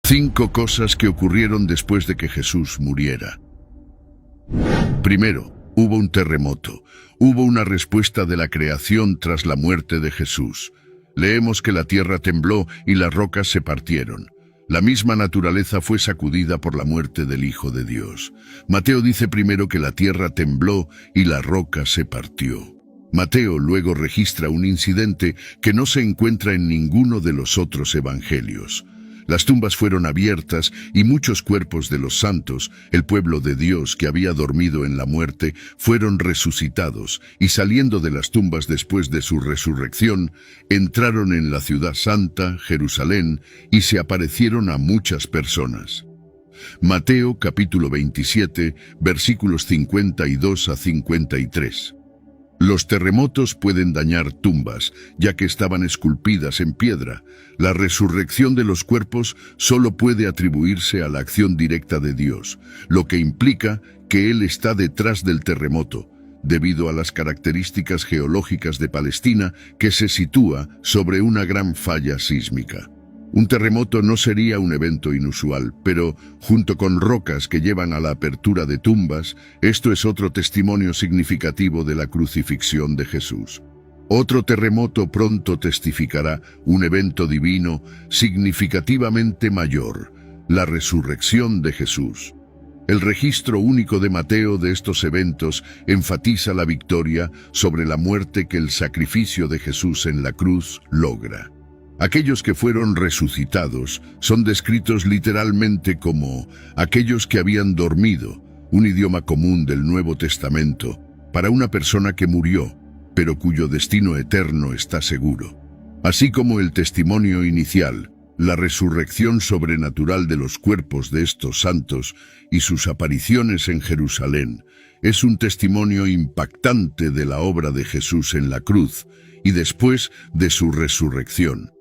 5 cosas que ocurrieron después de que Jesús muriera. Primero, hubo un terremoto. Hubo una respuesta de la creación tras la muerte de Jesús. Leemos que la tierra tembló y las rocas se partieron. La misma naturaleza fue sacudida por la muerte del Hijo de Dios. Mateo dice primero que la tierra tembló y la roca se partió. Mateo luego registra un incidente que no se encuentra en ninguno de los otros evangelios. Las tumbas fueron abiertas y muchos cuerpos de los santos, el pueblo de Dios que había dormido en la muerte, fueron resucitados y saliendo de las tumbas después de su resurrección, entraron en la ciudad santa, Jerusalén, y se aparecieron a muchas personas. Mateo capítulo 27, versículos 52 a 53. Los terremotos pueden dañar tumbas, ya que estaban esculpidas en piedra. La resurrección de los cuerpos solo puede atribuirse a la acción directa de Dios, lo que implica que Él está detrás del terremoto, debido a las características geológicas de Palestina, que se sitúa sobre una gran falla sísmica. Un terremoto no sería un evento inusual, pero, junto con rocas que llevan a la apertura de tumbas, esto es otro testimonio significativo de la crucifixión de Jesús. Otro terremoto pronto testificará un evento divino significativamente mayor, la resurrección de Jesús. El registro único de Mateo de estos eventos enfatiza la victoria sobre la muerte que el sacrificio de Jesús en la cruz logra. Aquellos que fueron resucitados son descritos literalmente como aquellos que habían dormido, un idioma común del Nuevo Testamento, para una persona que murió, pero cuyo destino eterno está seguro. Así como el testimonio inicial, la resurrección sobrenatural de los cuerpos de estos santos y sus apariciones en Jerusalén es un testimonio impactante de la obra de Jesús en la cruz y después de su resurrección.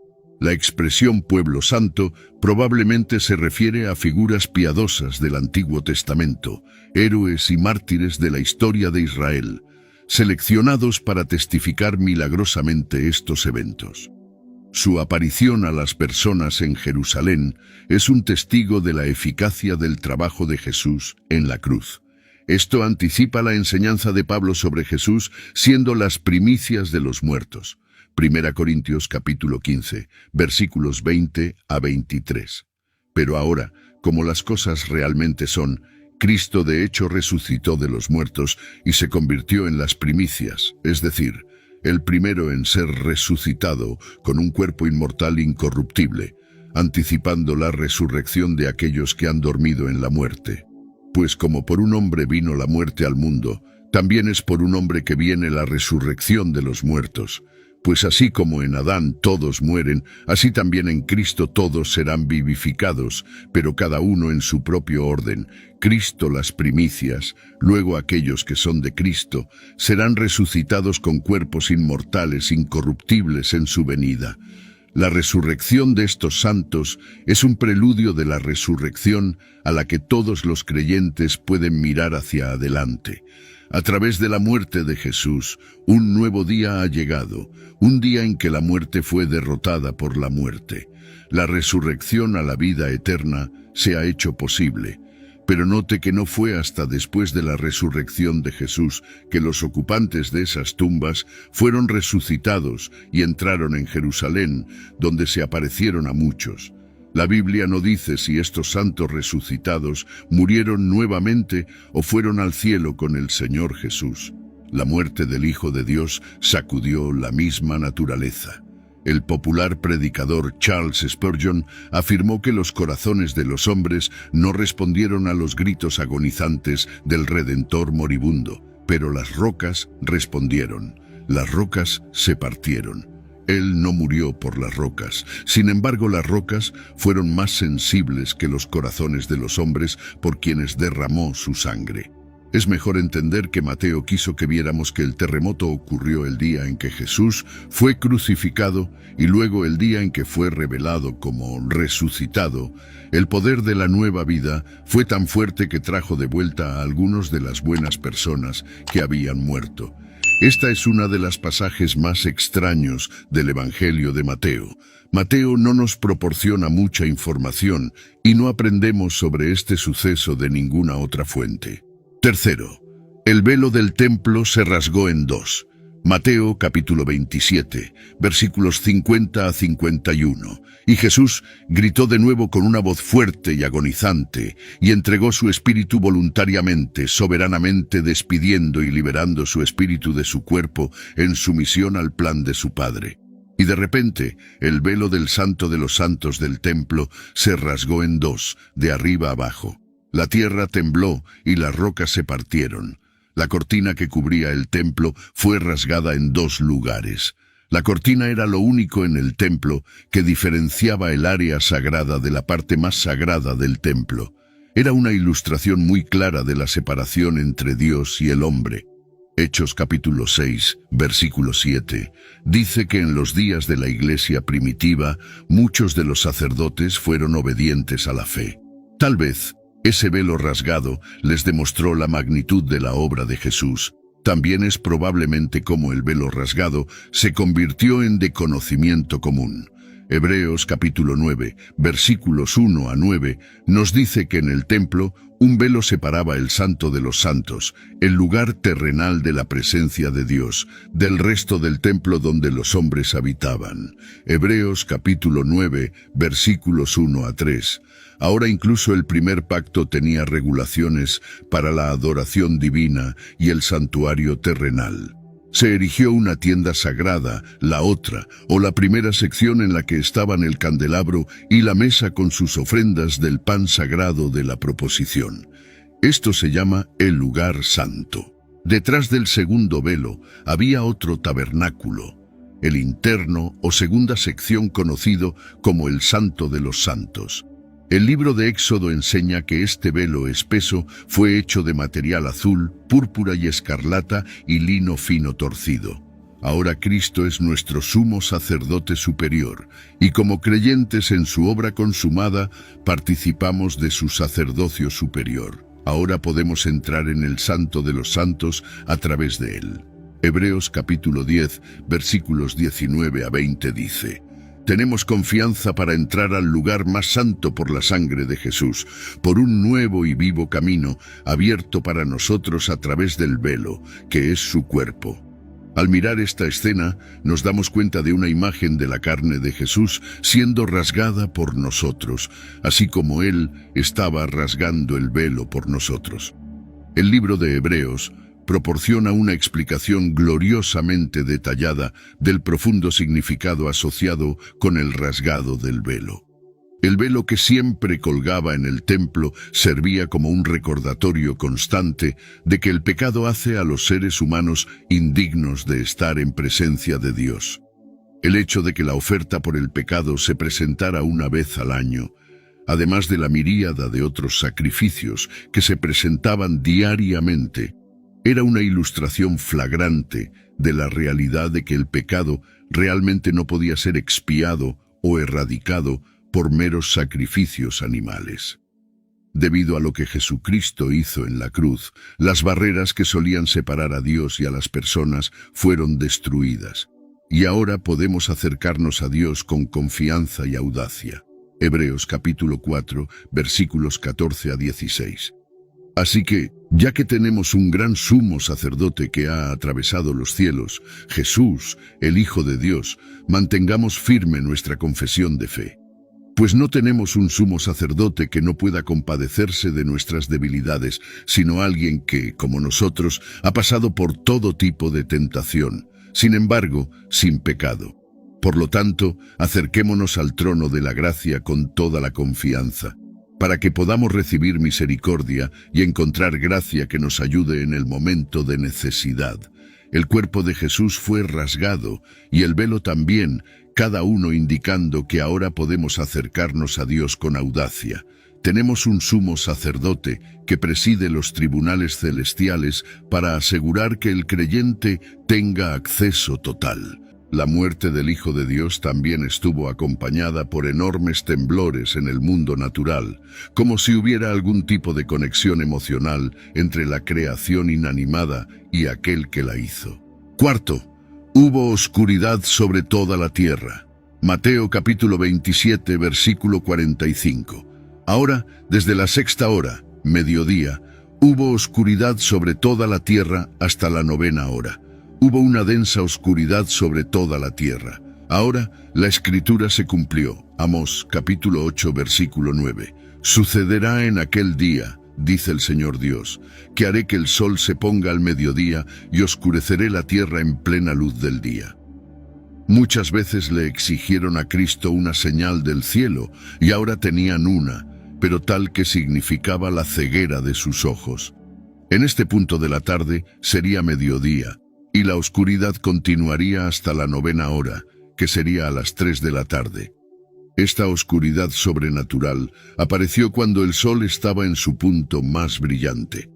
La expresión pueblo santo probablemente se refiere a figuras piadosas del Antiguo Testamento, héroes y mártires de la historia de Israel, seleccionados para testificar milagrosamente estos eventos. Su aparición a las personas en Jerusalén es un testigo de la eficacia del trabajo de Jesús en la cruz. Esto anticipa la enseñanza de Pablo sobre Jesús siendo las primicias de los muertos. 1 Corintios capítulo 15, versículos 20 a 23. Pero ahora, como las cosas realmente son, Cristo de hecho resucitó de los muertos y se convirtió en las primicias, es decir, el primero en ser resucitado con un cuerpo inmortal incorruptible, anticipando la resurrección de aquellos que han dormido en la muerte. Pues como por un hombre vino la muerte al mundo, también es por un hombre que viene la resurrección de los muertos. Pues así como en Adán todos mueren, así también en Cristo todos serán vivificados, pero cada uno en su propio orden. Cristo las primicias, luego aquellos que son de Cristo, serán resucitados con cuerpos inmortales, incorruptibles en su venida. La resurrección de estos santos es un preludio de la resurrección a la que todos los creyentes pueden mirar hacia adelante. A través de la muerte de Jesús, un nuevo día ha llegado, un día en que la muerte fue derrotada por la muerte. La resurrección a la vida eterna se ha hecho posible. Pero note que no fue hasta después de la resurrección de Jesús que los ocupantes de esas tumbas fueron resucitados y entraron en Jerusalén, donde se aparecieron a muchos. La Biblia no dice si estos santos resucitados murieron nuevamente o fueron al cielo con el Señor Jesús. La muerte del Hijo de Dios sacudió la misma naturaleza. El popular predicador Charles Spurgeon afirmó que los corazones de los hombres no respondieron a los gritos agonizantes del Redentor moribundo, pero las rocas respondieron. Las rocas se partieron. Él no murió por las rocas. Sin embargo, las rocas fueron más sensibles que los corazones de los hombres por quienes derramó su sangre. Es mejor entender que Mateo quiso que viéramos que el terremoto ocurrió el día en que Jesús fue crucificado y luego el día en que fue revelado como resucitado. El poder de la nueva vida fue tan fuerte que trajo de vuelta a algunos de las buenas personas que habían muerto. Esta es una de las pasajes más extraños del Evangelio de Mateo. Mateo no nos proporciona mucha información y no aprendemos sobre este suceso de ninguna otra fuente. Tercero, el velo del templo se rasgó en dos. Mateo capítulo 27, versículos 50 a 51. Y Jesús gritó de nuevo con una voz fuerte y agonizante, y entregó su espíritu voluntariamente, soberanamente despidiendo y liberando su espíritu de su cuerpo en sumisión al plan de su Padre. Y de repente, el velo del Santo de los Santos del templo se rasgó en dos, de arriba abajo. La tierra tembló y las rocas se partieron. La cortina que cubría el templo fue rasgada en dos lugares. La cortina era lo único en el templo que diferenciaba el área sagrada de la parte más sagrada del templo. Era una ilustración muy clara de la separación entre Dios y el hombre. Hechos capítulo 6, versículo 7, dice que en los días de la iglesia primitiva, muchos de los sacerdotes fueron obedientes a la fe. Tal vez, ese velo rasgado les demostró la magnitud de la obra de Jesús. También es probablemente como el velo rasgado se convirtió en de conocimiento común. Hebreos capítulo 9, versículos 1 a 9, nos dice que en el templo un velo separaba el Santo de los Santos, el lugar terrenal de la presencia de Dios, del resto del templo donde los hombres habitaban. Hebreos capítulo 9, versículos 1 a 3. Ahora incluso el primer pacto tenía regulaciones para la adoración divina y el santuario terrenal. Se erigió una tienda sagrada, la otra, o la primera sección en la que estaban el candelabro y la mesa con sus ofrendas del pan sagrado de la proposición. Esto se llama el lugar santo. Detrás del segundo velo había otro tabernáculo, el interno o segunda sección conocido como el Santo de los Santos. El libro de Éxodo enseña que este velo espeso fue hecho de material azul, púrpura y escarlata y lino fino torcido. Ahora Cristo es nuestro sumo sacerdote superior, y como creyentes en su obra consumada, participamos de su sacerdocio superior. Ahora podemos entrar en el Santo de los Santos a través de él. Hebreos capítulo 10, versículos 19 a 20 dice: Tenemos confianza para entrar al lugar más santo por la sangre de Jesús, por un nuevo y vivo camino abierto para nosotros a través del velo, que es su cuerpo. Al mirar esta escena, nos damos cuenta de una imagen de la carne de Jesús siendo rasgada por nosotros, así como Él estaba rasgando el velo por nosotros. El libro de Hebreos proporciona una explicación gloriosamente detallada del profundo significado asociado con el rasgado del velo. El velo que siempre colgaba en el templo servía como un recordatorio constante de que el pecado hace a los seres humanos indignos de estar en presencia de Dios. El hecho de que la oferta por el pecado se presentara una vez al año, además de la miríada de otros sacrificios que se presentaban diariamente, era una ilustración flagrante de la realidad de que el pecado realmente no podía ser expiado o erradicado por meros sacrificios animales. Debido a lo que Jesucristo hizo en la cruz, las barreras que solían separar a Dios y a las personas fueron destruidas, y ahora podemos acercarnos a Dios con confianza y audacia. Hebreos capítulo 4, versículos 14 a 16. Así que, ya que tenemos un gran sumo sacerdote que ha atravesado los cielos, Jesús, el Hijo de Dios, mantengamos firme nuestra confesión de fe. Pues no tenemos un sumo sacerdote que no pueda compadecerse de nuestras debilidades, sino alguien que, como nosotros, ha pasado por todo tipo de tentación, sin embargo, sin pecado. Por lo tanto, acerquémonos al trono de la gracia con toda la confianza, para que podamos recibir misericordia y encontrar gracia que nos ayude en el momento de necesidad. El cuerpo de Jesús fue rasgado, y el velo también, cada uno indicando que ahora podemos acercarnos a Dios con audacia. Tenemos un sumo sacerdote que preside los tribunales celestiales para asegurar que el creyente tenga acceso total. La muerte del Hijo de Dios también estuvo acompañada por enormes temblores en el mundo natural, como si hubiera algún tipo de conexión emocional entre la creación inanimada y aquel que la hizo. Cuarto, hubo oscuridad sobre toda la tierra. Mateo capítulo 27, versículo 45. Ahora, desde la sexta hora, mediodía, hubo oscuridad sobre toda la tierra hasta la novena hora. Hubo una densa oscuridad sobre toda la tierra. Ahora, la escritura se cumplió. Amós capítulo 8, versículo 9. Sucederá en aquel día, dice el Señor Dios, que haré que el sol se ponga al mediodía y oscureceré la tierra en plena luz del día. Muchas veces le exigieron a Cristo una señal del cielo y ahora tenían una, pero tal que significaba la ceguera de sus ojos. En este punto de la tarde sería mediodía y la oscuridad continuaría hasta la novena hora, que sería a las 3 de la tarde. Esta oscuridad sobrenatural apareció cuando el sol estaba en su punto más brillante.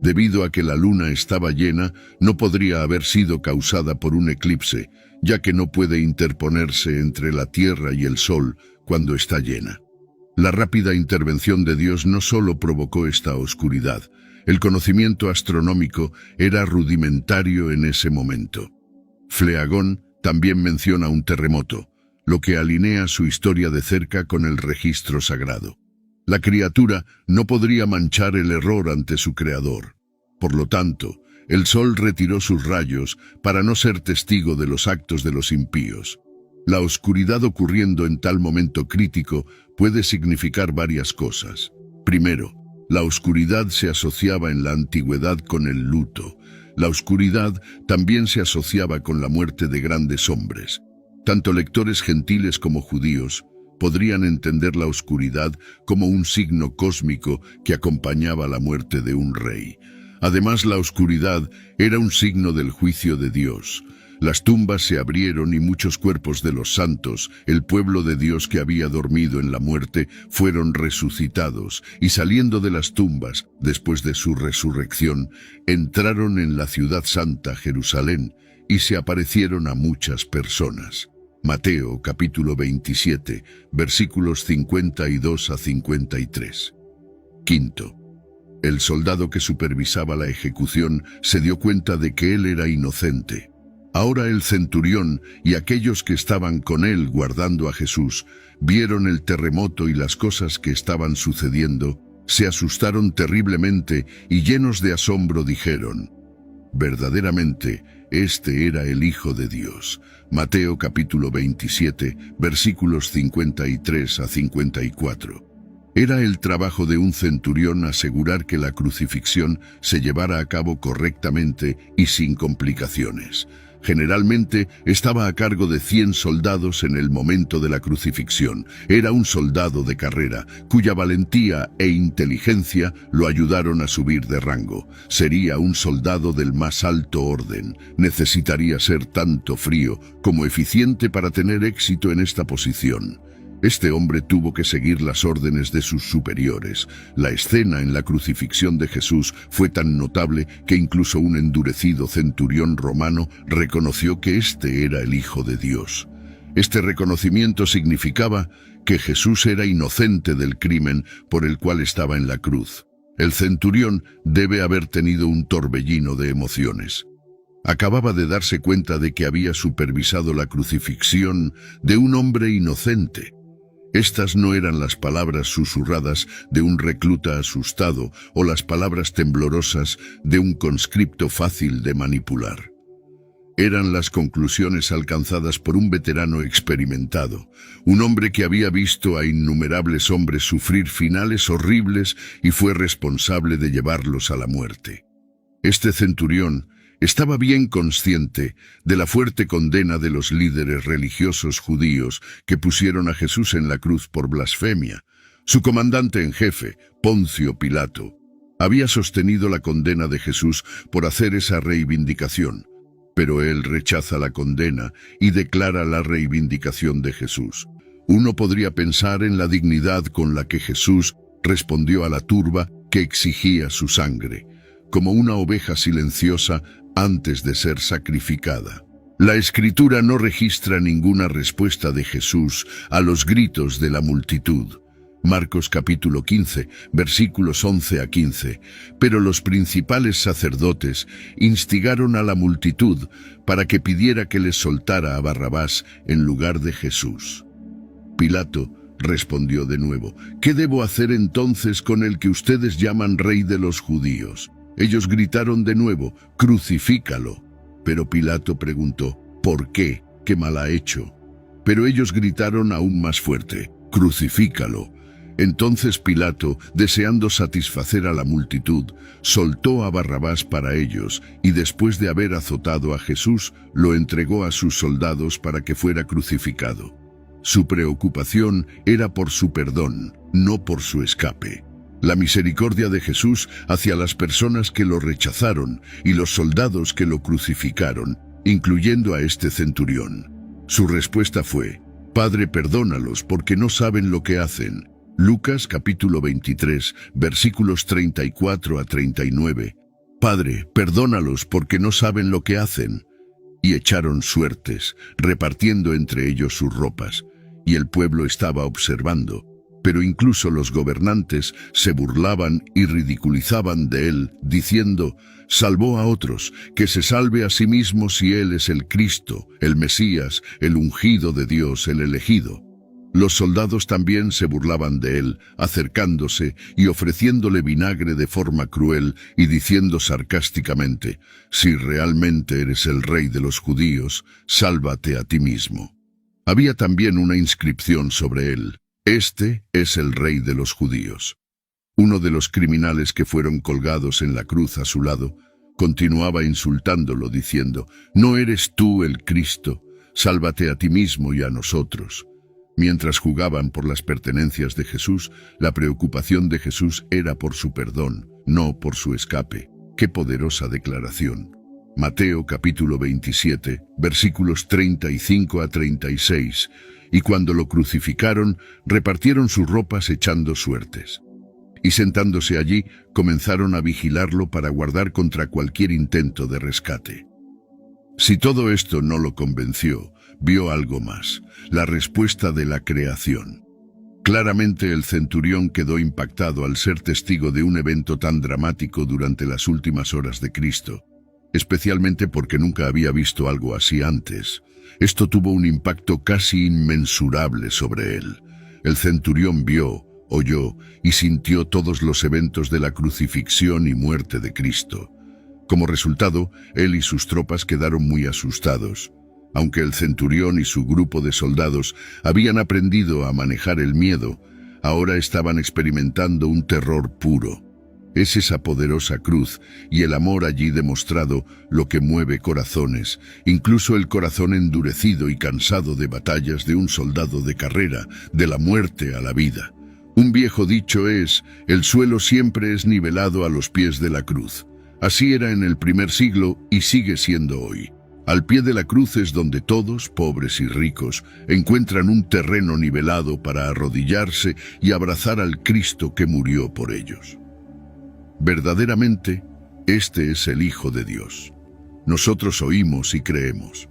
Debido a que la luna estaba llena, no podría haber sido causada por un eclipse, ya que no puede interponerse entre la tierra y el sol cuando está llena. La rápida intervención de Dios no solo provocó esta oscuridad, el conocimiento astronómico era rudimentario en ese momento. Fleagón también menciona un terremoto, lo que alinea su historia de cerca con el registro sagrado. La criatura no podría manchar el error ante su creador. Por lo tanto, el sol retiró sus rayos para no ser testigo de los actos de los impíos. La oscuridad ocurriendo en tal momento crítico puede significar varias cosas. Primero, la oscuridad se asociaba en la antigüedad con el luto. La oscuridad también se asociaba con la muerte de grandes hombres. Tanto lectores gentiles como judíos podrían entender la oscuridad como un signo cósmico que acompañaba la muerte de un rey. Además, la oscuridad era un signo del juicio de Dios. Las tumbas se abrieron y muchos cuerpos de los santos, el pueblo de Dios que había dormido en la muerte, fueron resucitados y saliendo de las tumbas, después de su resurrección, entraron en la ciudad santa, Jerusalén, y se aparecieron a muchas personas. Mateo capítulo 27, versículos 52 a 53. Quinto, el soldado que supervisaba la ejecución se dio cuenta de que él era inocente. Ahora el centurión y aquellos que estaban con él guardando a Jesús vieron el terremoto y las cosas que estaban sucediendo, se asustaron terriblemente y llenos de asombro dijeron: verdaderamente, este era el Hijo de Dios. Mateo capítulo 27, versículos 53 a 54. Era el trabajo de un centurión asegurar que la crucifixión se llevara a cabo correctamente y sin complicaciones. Generalmente estaba a cargo de 100 soldados en el momento de la crucifixión. Era un soldado de carrera, cuya valentía e inteligencia lo ayudaron a subir de rango. Sería un soldado del más alto orden. Necesitaría ser tanto frío como eficiente para tener éxito en esta posición. Este hombre tuvo que seguir las órdenes de sus superiores. La escena en la crucifixión de Jesús fue tan notable que incluso un endurecido centurión romano reconoció que este era el Hijo de Dios. Este reconocimiento significaba que Jesús era inocente del crimen por el cual estaba en la cruz. El centurión debe haber tenido un torbellino de emociones. Acababa de darse cuenta de que había supervisado la crucifixión de un hombre inocente. Estas no eran las palabras susurradas de un recluta asustado o las palabras temblorosas de un conscripto fácil de manipular. Eran las conclusiones alcanzadas por un veterano experimentado, un hombre que había visto a innumerables hombres sufrir finales horribles y fue responsable de llevarlos a la muerte. Este centurión estaba bien consciente de la fuerte condena de los líderes religiosos judíos que pusieron a Jesús en la cruz por blasfemia. Su comandante en jefe, Poncio Pilato, había sostenido la condena de Jesús por hacer esa reivindicación, pero él rechaza la condena y declara la reivindicación de Jesús. Uno podría pensar en la dignidad con la que Jesús respondió a la turba que exigía su sangre, como una oveja silenciosa antes de ser sacrificada. La Escritura no registra ninguna respuesta de Jesús a los gritos de la multitud. Marcos capítulo 15, versículos 11 a 15. Pero los principales sacerdotes instigaron a la multitud para que pidiera que les soltara a Barrabás en lugar de Jesús. Pilato respondió de nuevo: ¿Qué debo hacer entonces con el que ustedes llaman rey de los judíos? Ellos gritaron de nuevo: crucifícalo. Pero Pilato preguntó: ¿por qué? ¿Qué mal ha hecho? Pero ellos gritaron aún más fuerte: crucifícalo. Entonces Pilato, deseando satisfacer a la multitud, soltó a Barrabás para ellos, y después de haber azotado a Jesús, lo entregó a sus soldados para que fuera crucificado. Su preocupación era por su perdón, no por su escape. La misericordia de Jesús hacia las personas que lo rechazaron y los soldados que lo crucificaron, incluyendo a este centurión. Su respuesta fue: Padre, perdónalos porque no saben lo que hacen. Lucas capítulo 23, versículos 34 a 39. Padre, perdónalos porque no saben lo que hacen. Y echaron suertes, repartiendo entre ellos sus ropas. Y el pueblo estaba observando. Pero incluso los gobernantes se burlaban y ridiculizaban de él, diciendo: salvó a otros, que se salve a sí mismo si él es el Cristo, el Mesías, el ungido de Dios, el elegido. Los soldados también se burlaban de él, acercándose y ofreciéndole vinagre de forma cruel y diciendo sarcásticamente: si realmente eres el rey de los judíos, sálvate a ti mismo. Había también una inscripción sobre él: este es el rey de los judíos. Uno de los criminales que fueron colgados en la cruz a su lado continuaba insultándolo diciendo: no eres tú el Cristo, sálvate a ti mismo y a nosotros. Mientras jugaban por las pertenencias de Jesús, la preocupación de Jesús era por su perdón, no por su escape. ¡Qué poderosa declaración! Mateo capítulo 27, versículos 35 a 36. Y cuando lo crucificaron, repartieron sus ropas echando suertes. Y sentándose allí, comenzaron a vigilarlo para guardar contra cualquier intento de rescate. Si todo esto no lo convenció, vio algo más: la respuesta de la creación. Claramente el centurión quedó impactado al ser testigo de un evento tan dramático durante las últimas horas de Cristo, especialmente porque nunca había visto algo así antes. Esto tuvo un impacto casi inmensurable sobre él. El centurión vio, oyó y sintió todos los eventos de la crucifixión y muerte de Cristo. Como resultado, él y sus tropas quedaron muy asustados. Aunque el centurión y su grupo de soldados habían aprendido a manejar el miedo, ahora estaban experimentando un terror puro. Es esa poderosa cruz y el amor allí demostrado lo que mueve corazones, incluso el corazón endurecido y cansado de batallas de un soldado de carrera, de la muerte a la vida. Un viejo dicho es: el suelo siempre es nivelado a los pies de la cruz. Así era en el primer siglo y sigue siendo hoy. Al pie de la cruz es donde todos, pobres y ricos, encuentran un terreno nivelado para arrodillarse y abrazar al Cristo que murió por ellos. Verdaderamente, este es el Hijo de Dios. Nosotros oímos y creemos.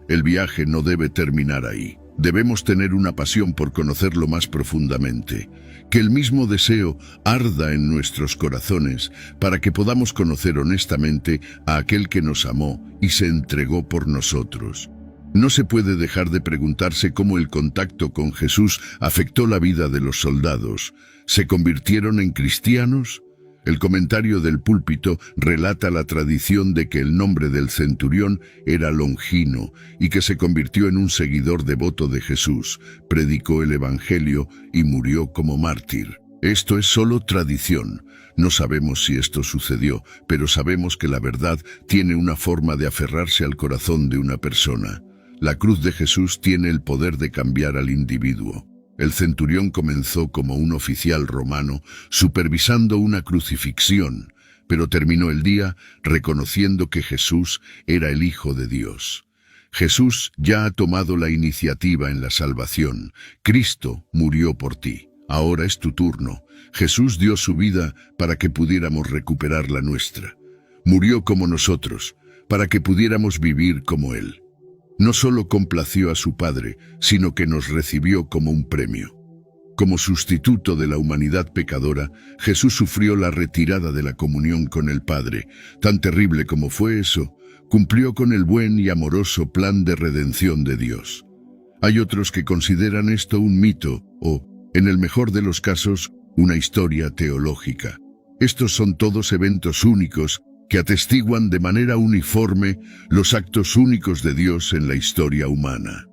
El viaje no debe terminar ahí. Debemos tener una pasión por conocerlo más profundamente, que el mismo deseo arda en nuestros corazones para que podamos conocer honestamente a aquel que nos amó y se entregó por nosotros. No se puede dejar de preguntarse cómo el contacto con Jesús afectó la vida de los soldados. ¿Se convirtieron en cristianos? El comentario del púlpito relata la tradición de que el nombre del centurión era Longino y que se convirtió en un seguidor devoto de Jesús, predicó el Evangelio y murió como mártir. Esto es solo tradición. No sabemos si esto sucedió, pero sabemos que la verdad tiene una forma de aferrarse al corazón de una persona. La cruz de Jesús tiene el poder de cambiar al individuo. El centurión comenzó como un oficial romano, supervisando una crucifixión, pero terminó el día reconociendo que Jesús era el Hijo de Dios. Jesús ya ha tomado la iniciativa en la salvación. Cristo murió por ti. Ahora es tu turno. Jesús dio su vida para que pudiéramos recuperar la nuestra. Murió como nosotros, para que pudiéramos vivir como Él. No solo complació a su Padre, sino que nos recibió como un premio. Como sustituto de la humanidad pecadora, Jesús sufrió la retirada de la comunión con el Padre. Tan terrible como fue eso, cumplió con el buen y amoroso plan de redención de Dios. Hay otros que consideran esto un mito o, en el mejor de los casos, una historia teológica. Estos son todos eventos únicos que atestiguan de manera uniforme los actos únicos de Dios en la historia humana.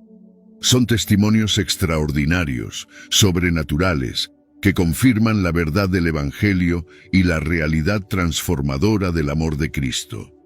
Son testimonios extraordinarios, sobrenaturales, que confirman la verdad del Evangelio y la realidad transformadora del amor de Cristo.